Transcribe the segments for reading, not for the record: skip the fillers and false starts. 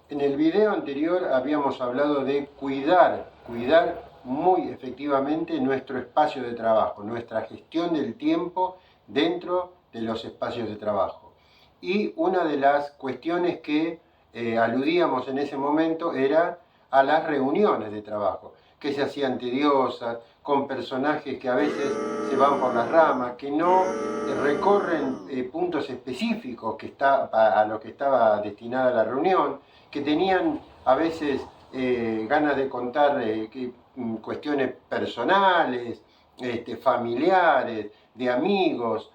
En el video anterior habíamos hablado de cuidar muy efectivamente nuestro espacio de trabajo, nuestra gestión del tiempo dentro de los espacios de trabajo. Y una de las cuestiones que aludíamos en ese momento era a las reuniones de trabajo, que se hacían tediosas, con personajes que a veces se van por las ramas, que no recorren puntos específicos a los que estaba destinada la reunión, que tenían a veces ganas de contar cuestiones personales, familiares, de amigos,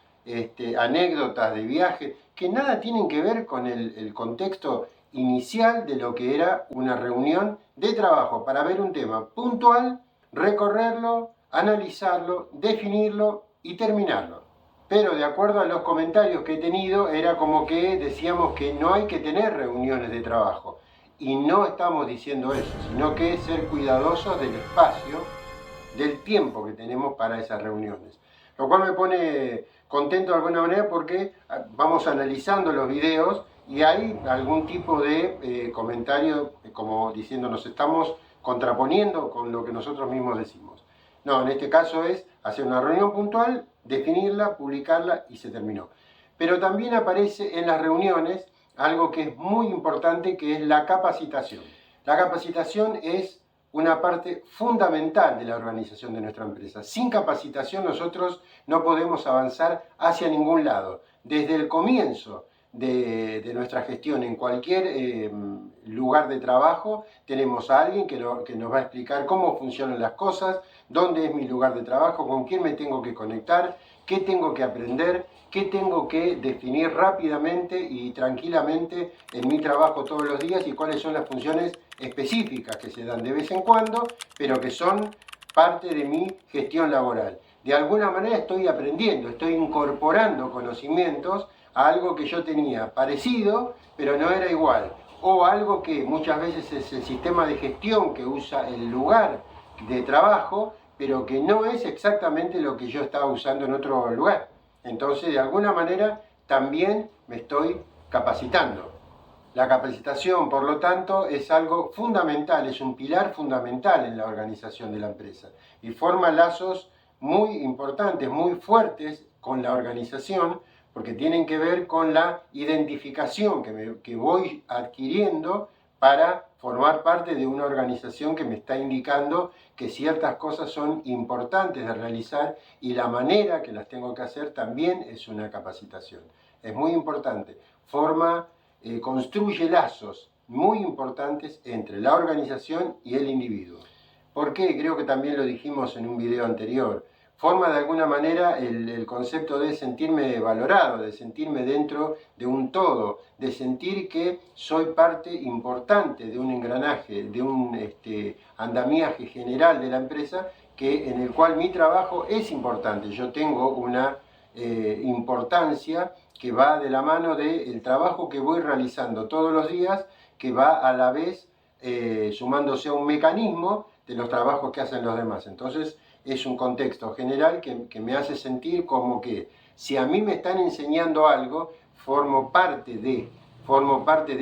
anécdotas de viaje, que nada tienen que ver con el contexto inicial de lo que era una reunión de trabajo para ver un tema puntual, recorrerlo, analizarlo, definirlo y terminarlo. Pero de acuerdo a los comentarios que he tenido, era como que decíamos que no hay que tener reuniones de trabajo. Y no estamos diciendo eso, sino que ser cuidadosos del espacio, del tiempo que tenemos para esas reuniones. Lo cual me pone contento de alguna manera porque vamos analizando los videos y hay algún tipo de comentario como diciendo nos estamos contraponiendo con lo que nosotros mismos decimos. No, en este caso es hacer una reunión puntual, definirla, publicarla y se terminó. Pero también aparece en las reuniones algo que es muy importante, que es la capacitación. La capacitación es una parte fundamental de la organización de nuestra empresa. Sin capacitación nosotros no podemos avanzar hacia ningún lado. Desde el comienzo de nuestra gestión en cualquier lugar de trabajo, tenemos a alguien que nos va a explicar cómo funcionan las cosas, dónde es mi lugar de trabajo, con quién me tengo que conectar, qué tengo que aprender, qué tengo que definir rápidamente y tranquilamente en mi trabajo todos los días y cuáles son las funciones específicas que se dan de vez en cuando, pero que son parte de mi gestión laboral. De alguna manera estoy aprendiendo, estoy incorporando conocimientos a algo que yo tenía parecido, pero no era igual. O algo que muchas veces es el sistema de gestión que usa el lugar de trabajo, pero que no es exactamente lo que yo estaba usando en otro lugar. Entonces, de alguna manera, también me estoy capacitando. La capacitación, por lo tanto, es algo fundamental, es un pilar fundamental en la organización de la empresa y forma lazos muy importantes, muy fuertes con la organización, porque tienen que ver con la identificación que voy adquiriendo para formar parte de una organización que me está indicando que ciertas cosas son importantes de realizar y la manera que las tengo que hacer también es una capacitación. Es muy importante, construye lazos muy importantes entre la organización y el individuo. ¿Por qué? Creo que también lo dijimos en un video anterior. Forma de alguna manera el concepto de sentirme valorado, de sentirme dentro de un todo, de sentir que soy parte importante de un engranaje, de un andamiaje general de la empresa en el cual mi trabajo es importante. Yo tengo una importancia que va de la mano del trabajo que voy realizando todos los días, que va a la vez sumándose a un mecanismo de los trabajos que hacen los demás. Entonces es un contexto general que me hace sentir como que si a mí me están enseñando algo, formo parte de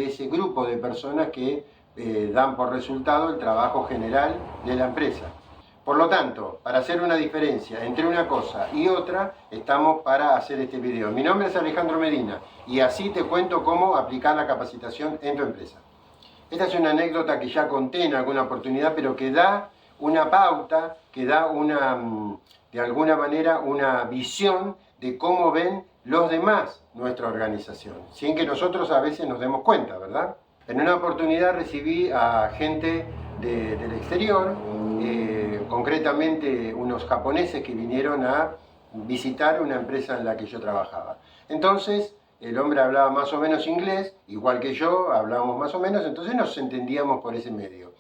ese grupo de personas que dan por resultado el trabajo general de la empresa. Por lo tanto, para hacer una diferencia entre una cosa y otra, estamos para hacer este video. Mi nombre es Alejandro Medina y así te cuento cómo aplicar la capacitación en tu empresa. Esta es una anécdota que ya conté en alguna oportunidad, pero que da una pauta, que da de alguna manera una visión de cómo ven los demás nuestra organización, sin que nosotros a veces nos demos cuenta, ¿verdad? En una oportunidad recibí a gente del exterior, concretamente unos japoneses que vinieron a visitar una empresa en la que yo trabajaba. Entonces, el hombre hablaba más o menos inglés, igual que yo, hablábamos más o menos, entonces nos entendíamos por ese medio.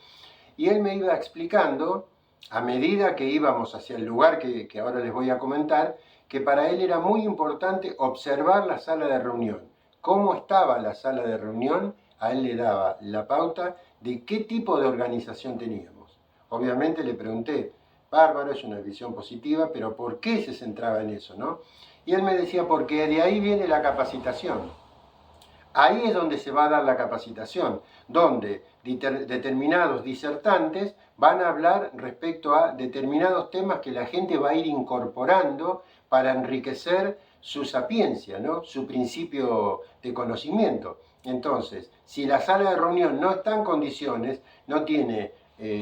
Y él me iba explicando, a medida que íbamos hacia el lugar que ahora les voy a comentar, que para él era muy importante observar la sala de reunión. Cómo estaba la sala de reunión, a él le daba la pauta de qué tipo de organización teníamos. Obviamente le pregunté, bárbaro, es una visión positiva, pero ¿por qué se centraba en eso, no? Y él me decía, porque de ahí viene la capacitación. Ahí es donde se va a dar la capacitación, donde determinados disertantes van a hablar respecto a determinados temas que la gente va a ir incorporando para enriquecer su sapiencia, ¿no? Su principio de conocimiento. Entonces, si la sala de reunión no está en condiciones, no tiene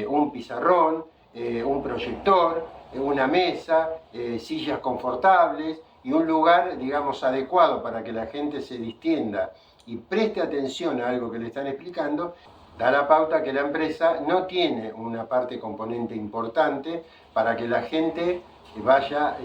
un pizarrón, un proyector, una mesa, sillas confortables y un lugar, digamos, adecuado para que la gente se distienda y preste atención a algo que le están explicando, da la pauta que la empresa no tiene una parte componente importante para que la gente vaya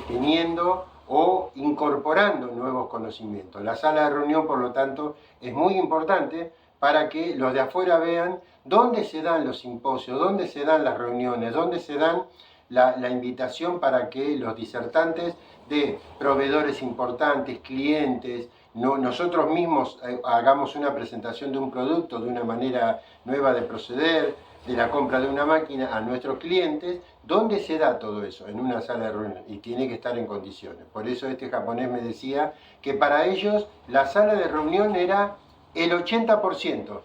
teniendo o incorporando nuevos conocimientos. La sala de reunión, por lo tanto, es muy importante para que los de afuera vean dónde se dan los simposios, dónde se dan las reuniones, dónde se dan la invitación para que los disertantes de proveedores importantes, clientes, nosotros mismos hagamos una presentación de un producto, de una manera nueva de proceder, de la compra de una máquina a nuestros clientes. ¿Dónde se da todo eso? En una sala de reunión, y tiene que estar en condiciones. Por eso este japonés me decía que para ellos la sala de reunión era el 80%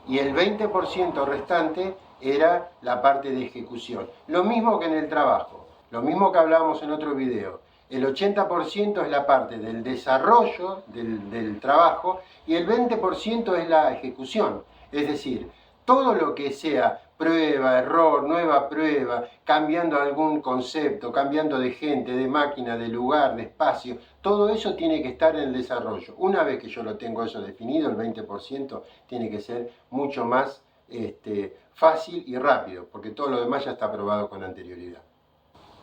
y el 20% restante era la parte de ejecución. Lo mismo que en el trabajo, lo mismo que hablábamos en otro video. El 80% es la parte del desarrollo del trabajo y el 20% es la ejecución. Es decir, todo lo que sea prueba, error, nueva prueba, cambiando algún concepto, cambiando de gente, de máquina, de lugar, de espacio, todo eso tiene que estar en el desarrollo. Una vez que yo lo tengo eso definido, el 20% tiene que ser mucho más fácil y rápido, porque todo lo demás ya está aprobado con anterioridad.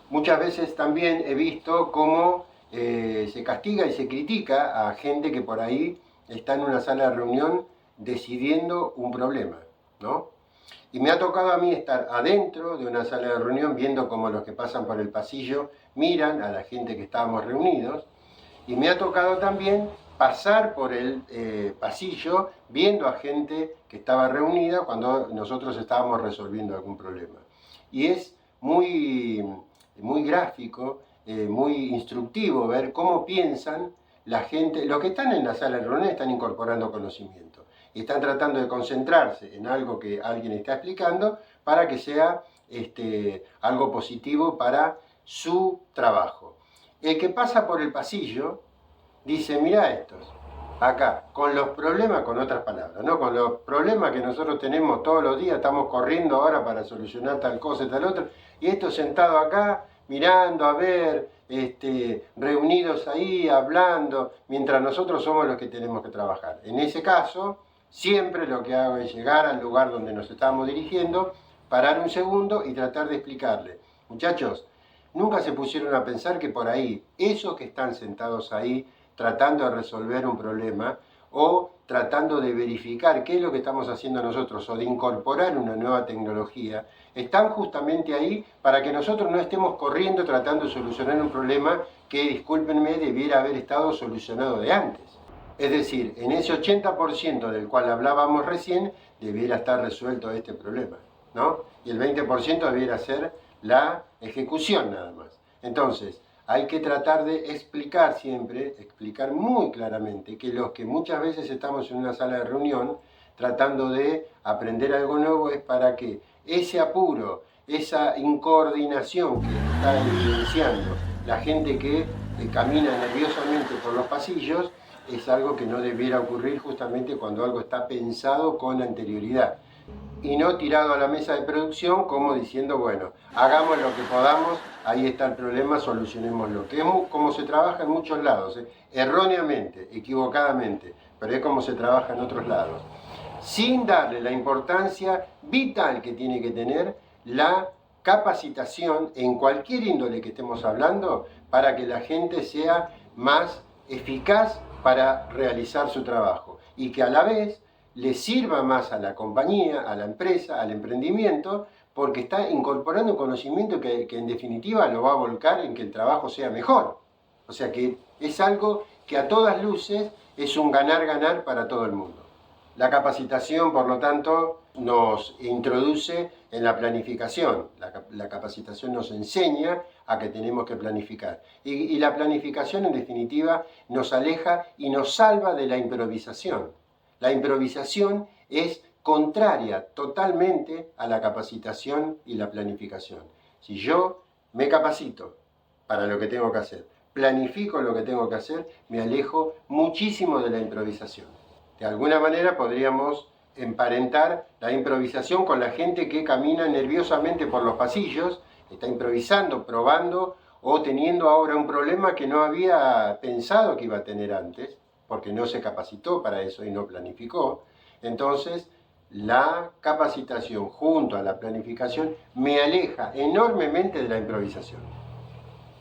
Muchas veces también he visto cómo se castiga y se critica a gente que por ahí está en una sala de reunión decidiendo un problema, ¿no? Y me ha tocado a mí estar adentro de una sala de reunión viendo cómo los que pasan por el pasillo miran a la gente que estábamos reunidos, y me ha tocado también pasar por el pasillo viendo a gente que estaba reunida cuando nosotros estábamos resolviendo algún problema. Y es muy gráfico, muy instructivo ver cómo piensan la gente. Los que están en la sala de reunión están incorporando conocimiento y están tratando de concentrarse en algo que alguien está explicando para que sea algo positivo para su trabajo. El que pasa por el pasillo dice, mira estos, acá, con los problemas, con otras palabras, ¿no? Con los problemas que nosotros tenemos todos los días, estamos corriendo ahora para solucionar tal cosa y tal otra, y estos sentados acá, mirando a ver, reunidos ahí, hablando, mientras nosotros somos los que tenemos que trabajar. En ese caso, siempre lo que hago es llegar al lugar donde nos estamos dirigiendo, parar un segundo y tratar de explicarle, muchachos, nunca se pusieron a pensar que por ahí, esos que están sentados ahí, tratando de resolver un problema o tratando de verificar qué es lo que estamos haciendo nosotros o de incorporar una nueva tecnología, están justamente ahí para que nosotros no estemos corriendo tratando de solucionar un problema que, discúlpenme, debiera haber estado solucionado de antes. Es decir, en ese 80% del cual hablábamos recién, debiera estar resuelto este problema, ¿no? Y el 20% debiera ser la ejecución nada más. Entonces, hay que tratar de explicar siempre, explicar muy claramente que los que muchas veces estamos en una sala de reunión tratando de aprender algo nuevo es para que ese apuro, esa incoordinación que está evidenciando la gente que camina nerviosamente por los pasillos es algo que no debiera ocurrir justamente cuando algo está pensado con anterioridad y no tirado a la mesa de producción como diciendo, bueno, hagamos lo que podamos, ahí está el problema, solucionémoslo. Que es como se trabaja en muchos lados, erróneamente, equivocadamente, pero es como se trabaja en otros lados, sin darle la importancia vital que tiene que tener la capacitación en cualquier índole que estemos hablando para que la gente sea más eficaz para realizar su trabajo y que a la vez le sirva más a la compañía, a la empresa, al emprendimiento, porque está incorporando un conocimiento que en definitiva lo va a volcar en que el trabajo sea mejor. O sea que es algo que a todas luces es un ganar-ganar para todo el mundo. La capacitación, por lo tanto, nos introduce en la planificación. La capacitación nos enseña a que tenemos que planificar. Y la planificación, en definitiva, nos aleja y nos salva de la improvisación. La improvisación es contraria totalmente a la capacitación y la planificación. Si yo me capacito para lo que tengo que hacer, planifico lo que tengo que hacer, me alejo muchísimo de la improvisación. De alguna manera podríamos emparentar la improvisación con la gente que camina nerviosamente por los pasillos, está improvisando, probando o teniendo ahora un problema que no había pensado que iba a tener antes, porque no se capacitó para eso y no planificó. Entonces, la capacitación junto a la planificación me aleja enormemente de la improvisación.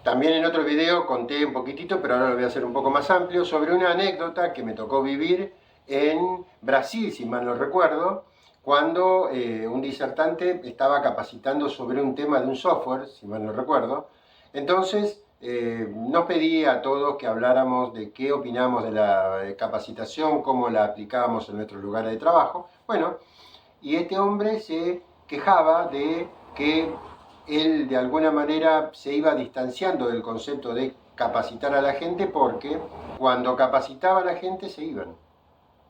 También en otro video conté un poquitito, pero ahora lo voy a hacer un poco más amplio, sobre una anécdota que me tocó vivir en Brasil, si mal no recuerdo, cuando un disertante estaba capacitando sobre un tema de un software, si mal no recuerdo. Entonces nos pedía a todos que habláramos de qué opinamos de la capacitación, cómo la aplicábamos en nuestros lugares de trabajo. Bueno, y este hombre se quejaba de que él de alguna manera se iba distanciando del concepto de capacitar a la gente, porque cuando capacitaba a la gente se iban.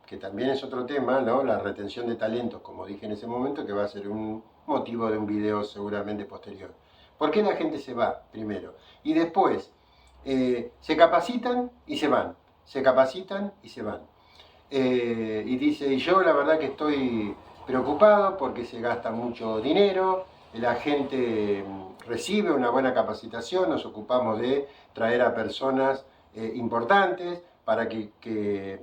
Que también es otro tema, ¿no? La retención de talentos, como dije en ese momento, que va a ser un motivo de un video seguramente posterior. ¿Por qué la gente se va primero? Y después, se capacitan y se van, se capacitan y se van. Y dice, y yo la verdad que estoy preocupado porque se gasta mucho dinero, la gente recibe una buena capacitación, nos ocupamos de traer a personas importantes para que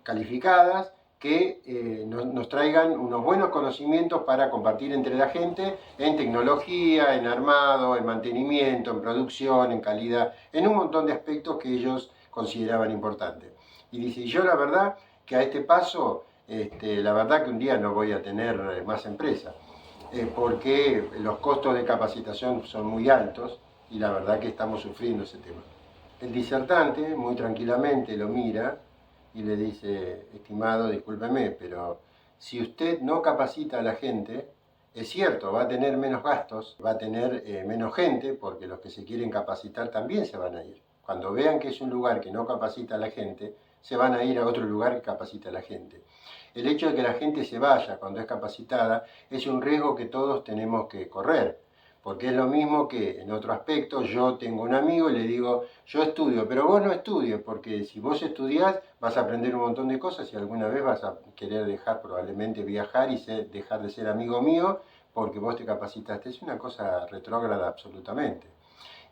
calificadas, que nos traigan unos buenos conocimientos para compartir entre la gente en tecnología, en armado, en mantenimiento, en producción, en calidad, en un montón de aspectos que ellos consideraban importantes. Y dice, yo la verdad que a este paso, la verdad que un día no voy a tener más empresa, porque los costos de capacitación son muy altos y la verdad que estamos sufriendo ese tema. El disertante muy tranquilamente lo mira y le dice, estimado, discúlpeme, pero si usted no capacita a la gente, es cierto, va a tener menos gastos, va a tener menos gente, porque los que se quieren capacitar también se van a ir. Cuando vean que es un lugar que no capacita a la gente, se van a ir a otro lugar que capacita a la gente. El hecho de que la gente se vaya cuando es capacitada es un riesgo que todos tenemos que correr. Porque es lo mismo que en otro aspecto, yo tengo un amigo y le digo, yo estudio, pero vos no estudies, porque si vos estudiás vas a aprender un montón de cosas y alguna vez vas a querer dejar probablemente viajar y dejar de ser amigo mío porque vos te capacitaste. Es una cosa retrógrada absolutamente.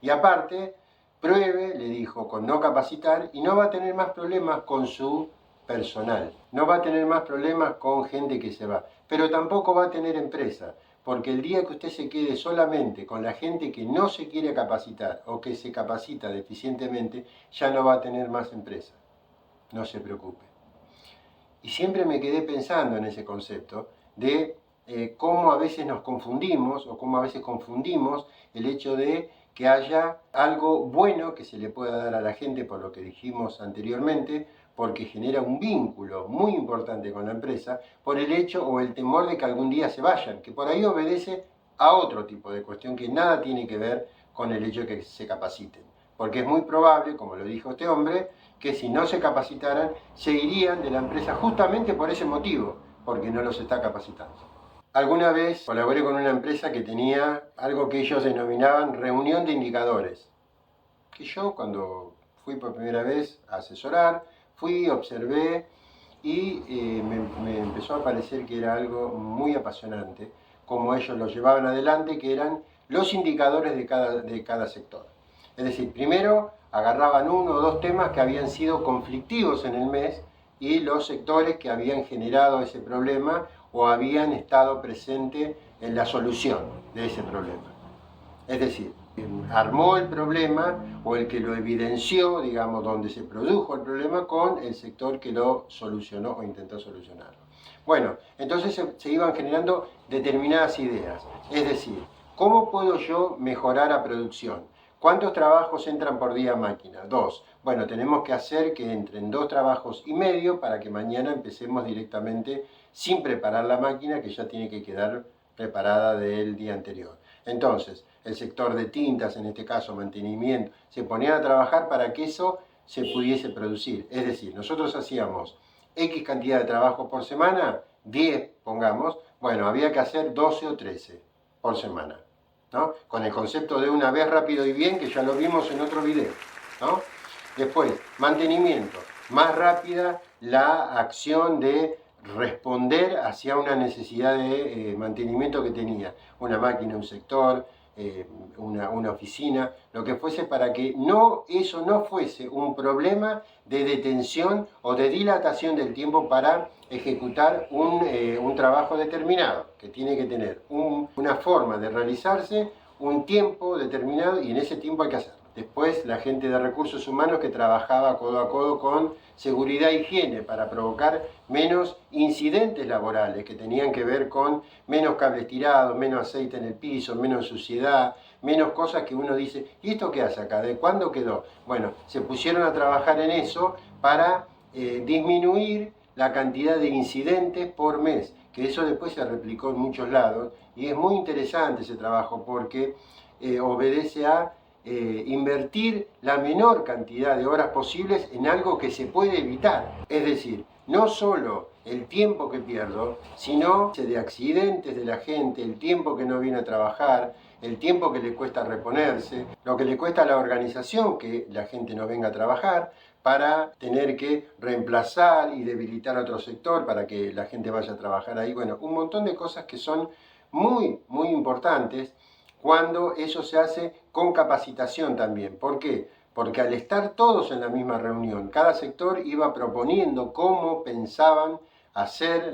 Y aparte, pruebe, le dijo, con no capacitar y no va a tener más problemas con su personal. No va a tener más problemas con gente que se va, pero tampoco va a tener empresa. Porque el día que usted se quede solamente con la gente que no se quiere capacitar o que se capacita deficientemente, ya no va a tener más empresa. No se preocupe. Y siempre me quedé pensando en ese concepto de cómo a veces nos confundimos o cómo a veces confundimos el hecho de que haya algo bueno que se le pueda dar a la gente, por lo que dijimos anteriormente, porque genera un vínculo muy importante con la empresa, por el hecho o el temor de que algún día se vayan, que por ahí obedece a otro tipo de cuestión que nada tiene que ver con el hecho de que se capaciten. Porque es muy probable, como lo dijo este hombre, que si no se capacitaran, se irían de la empresa justamente por ese motivo, porque no los está capacitando. Alguna vez colaboré con una empresa que tenía algo que ellos denominaban reunión de indicadores, que yo cuando fui por primera vez a asesorar, fui, observé y me empezó a parecer que era algo muy apasionante, como ellos lo llevaban adelante, que eran los indicadores de cada sector. Es decir, primero agarraban uno o dos temas que habían sido conflictivos en el mes y los sectores que habían generado ese problema o habían estado presentes en la solución de ese problema. Es decir, armó el problema o el que lo evidenció, digamos, donde se produjo el problema, con el sector que lo solucionó o intentó solucionarlo. Bueno, entonces se iban generando determinadas ideas. Es decir, ¿cómo puedo yo mejorar la producción? ¿Cuántos trabajos entran por día a máquina? 2. Bueno, tenemos que hacer que entren 2 trabajos y medio para que mañana empecemos directamente sin preparar la máquina, que ya tiene que quedar preparada del día anterior. Entonces, el sector de tintas, en este caso mantenimiento, se ponían a trabajar para que eso se pudiese producir. Es decir, nosotros hacíamos X cantidad de trabajo por semana, 10 pongamos, bueno, había que hacer 12 o 13 por semana, ¿no? Con el concepto de una vez rápido y bien, que ya lo vimos en otro video, ¿no? Después, mantenimiento, más rápida la acción de responder hacia una necesidad de mantenimiento que tenía una máquina, un sector, una oficina, lo que fuese, para que eso no fuese un problema de detención o de dilatación del tiempo para ejecutar un trabajo determinado, que tiene que tener una forma de realizarse, un tiempo determinado, y en ese tiempo hay que hacerlo. Después, la gente de recursos humanos que trabajaba codo a codo con seguridad e higiene para provocar menos incidentes laborales que tenían que ver con menos cables tirados, menos aceite en el piso, menos suciedad, menos cosas que uno dice, ¿y esto qué hace acá? ¿De cuándo quedó? Bueno, se pusieron a trabajar en eso para disminuir la cantidad de incidentes por mes, que eso después se replicó en muchos lados, y es muy interesante ese trabajo porque obedece a invertir la menor cantidad de horas posibles en algo que se puede evitar. Es decir, no solo el tiempo que pierdo, sino de accidentes de la gente, el tiempo que no viene a trabajar, el tiempo que le cuesta reponerse, lo que le cuesta a la organización que la gente no venga a trabajar, para tener que reemplazar y debilitar otro sector para que la gente vaya a trabajar ahí. Bueno, un montón de cosas que son muy, muy importantes cuando eso se hace con capacitación también. ¿Por qué? Porque al estar todos en la misma reunión, cada sector iba proponiendo cómo pensaban hacer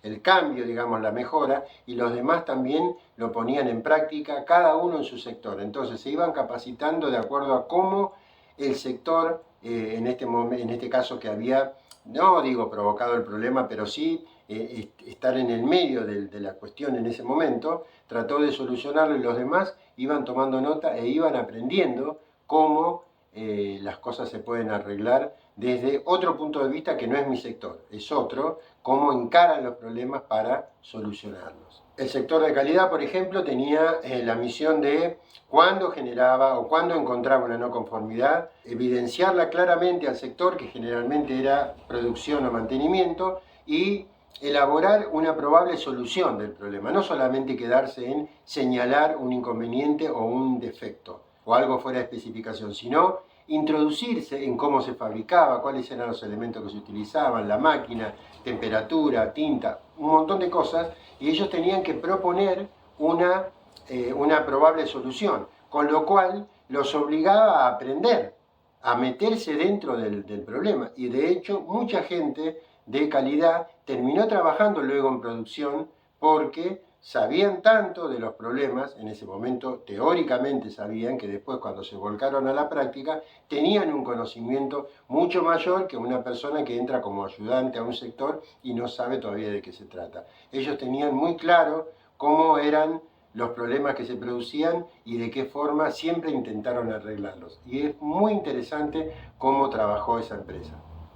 el cambio, digamos, la mejora, y los demás también lo ponían en práctica, cada uno en su sector. Entonces se iban capacitando de acuerdo a cómo el sector, en este caso que había, no digo provocado el problema, pero sí estar en el medio de la cuestión en ese momento, trató de solucionarlo, y los demás iban tomando nota e iban aprendiendo cómo las cosas se pueden arreglar desde otro punto de vista que no es mi sector, es otro, cómo encaran los problemas para solucionarlos. El sector de calidad, por ejemplo, tenía la misión de, cuando generaba o cuando encontraba una no conformidad, evidenciarla claramente al sector, que generalmente era producción o mantenimiento, y elaborar una probable solución del problema, no solamente quedarse en señalar un inconveniente o un defecto o algo fuera de especificación, sino introducirse en cómo se fabricaba, cuáles eran los elementos que se utilizaban, la máquina, temperatura, tinta, un montón de cosas, y ellos tenían que proponer una probable solución, con lo cual los obligaba a aprender, a meterse dentro del problema. Y de hecho, mucha gente de calidad terminó trabajando luego en producción porque sabían tanto de los problemas, en ese momento teóricamente sabían, que después cuando se volcaron a la práctica tenían un conocimiento mucho mayor que una persona que entra como ayudante a un sector y no sabe todavía de qué se trata. Ellos tenían muy claro cómo eran los problemas que se producían y de qué forma siempre intentaron arreglarlos. Y es muy interesante cómo trabajó esa empresa.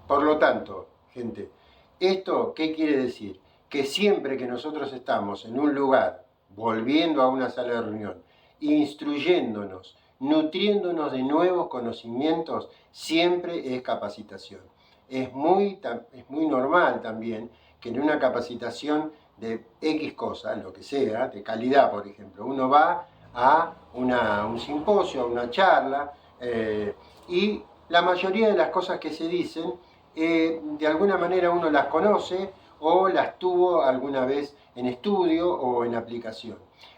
Por lo tanto, gente, ¿esto qué quiere decir? Que siempre que nosotros estamos en un lugar, volviendo a una sala de reunión, instruyéndonos, nutriéndonos de nuevos conocimientos, siempre es capacitación. Es muy normal también que en una capacitación de X cosa, lo que sea, de calidad por ejemplo, uno va a un simposio, a una charla, y la mayoría de las cosas que se dicen, de alguna manera uno las conoce o las tuvo alguna vez en estudio o en aplicación.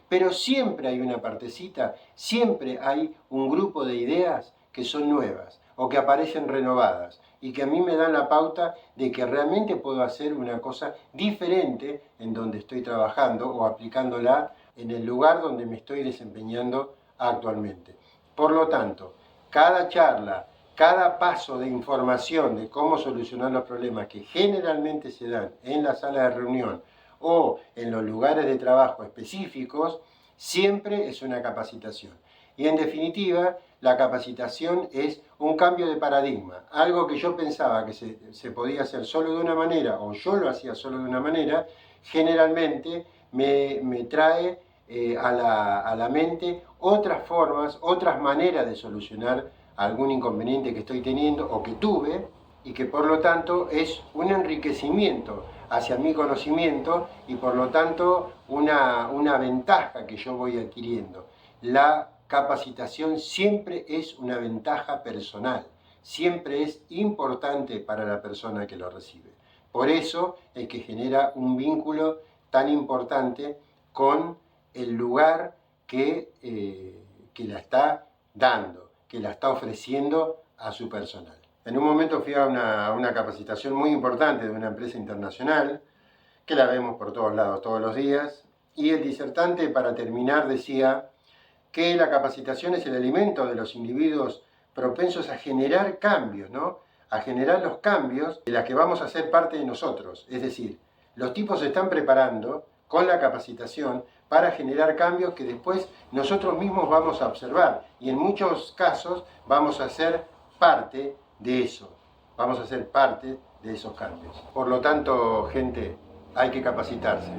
Pero siempre hay una partecita, siempre hay un grupo de ideas que son nuevas o que aparecen renovadas y que a mí me dan la pauta de que realmente puedo hacer una cosa diferente en donde estoy trabajando o aplicándola en el lugar donde me estoy desempeñando actualmente. Por lo tanto, cada charla, cada paso de información de cómo solucionar los problemas que generalmente se dan en la sala de reunión o en los lugares de trabajo específicos, siempre es una capacitación. Y en definitiva, la capacitación es un cambio de paradigma. Algo que yo pensaba que se podía hacer solo de una manera, o yo lo hacía solo de una manera, generalmente me trae a la mente otras formas, otras maneras de solucionar algún inconveniente que estoy teniendo o que tuve, y que por lo tanto es un enriquecimiento hacia mi conocimiento y por lo tanto una ventaja que yo voy adquiriendo. La capacitación siempre es una ventaja personal, siempre es importante para la persona que lo recibe. Por eso es que genera un vínculo tan importante con el lugar que la está dando, que la está ofreciendo a su personal. En un momento fui a una capacitación muy importante de una empresa internacional, que la vemos por todos lados todos los días, y el disertante para terminar decía que la capacitación es el alimento de los individuos propensos a generar cambios, ¿no? A generar los cambios de los que vamos a ser parte de nosotros. Es decir, los tipos se están preparando con la capacitación para generar cambios que después nosotros mismos vamos a observar y en muchos casos vamos a ser parte de eso, vamos a ser parte de esos cambios. Por lo tanto, gente, hay que capacitarse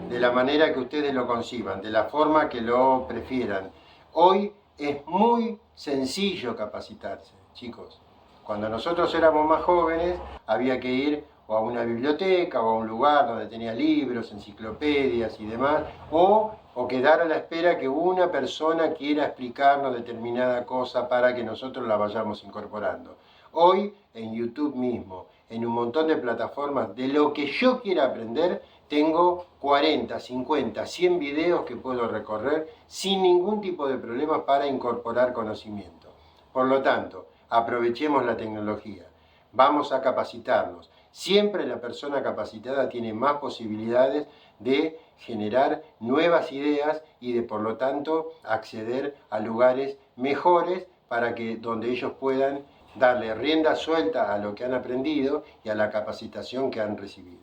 de la manera que ustedes lo conciban, de la forma que lo prefieran. Hoy es muy sencillo capacitarse, chicos. Cuando nosotros éramos más jóvenes había que ir o a una biblioteca o a un lugar donde tenía libros, enciclopedias y demás, o quedar a la espera que una persona quiera explicarnos determinada cosa para que nosotros la vayamos incorporando. Hoy en YouTube mismo, en un montón de plataformas, de lo que yo quiera aprender, tengo 40, 50, 100 videos que puedo recorrer sin ningún tipo de problema para incorporar conocimiento. Por lo tanto, aprovechemos la tecnología, vamos a capacitarnos. Siempre la persona capacitada tiene más posibilidades de generar nuevas ideas y de, por lo tanto, acceder a lugares mejores para que donde ellos puedan darle rienda suelta a lo que han aprendido y a la capacitación que han recibido.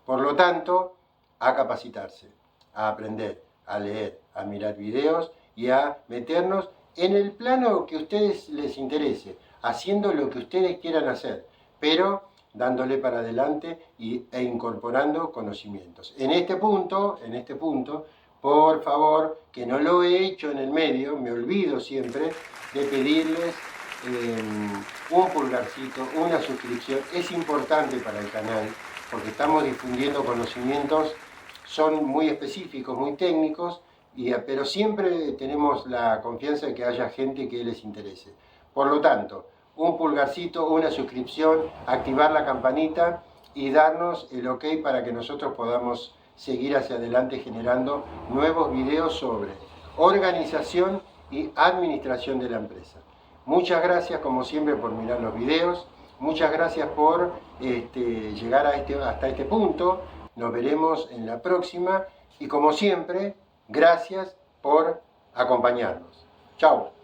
Por lo tanto, a capacitarse, a aprender, a leer, a mirar videos y a meternos en el plano que a ustedes les interese, haciendo lo que ustedes quieran hacer, pero dándole para adelante e incorporando conocimientos. En este punto, por favor, que no lo he hecho en el medio, me olvido siempre de pedirles un pulgarcito, una suscripción. Es importante para el canal porque estamos difundiendo conocimientos, son muy específicos, muy técnicos, pero siempre tenemos la confianza de que haya gente que les interese. Por lo tanto, un pulgarcito, una suscripción, activar la campanita y darnos el ok para que nosotros podamos seguir hacia adelante generando nuevos videos sobre organización y administración de la empresa. Muchas gracias como siempre por mirar los videos, muchas gracias por llegar hasta este punto, nos veremos en la próxima y como siempre, gracias por acompañarnos. Chao.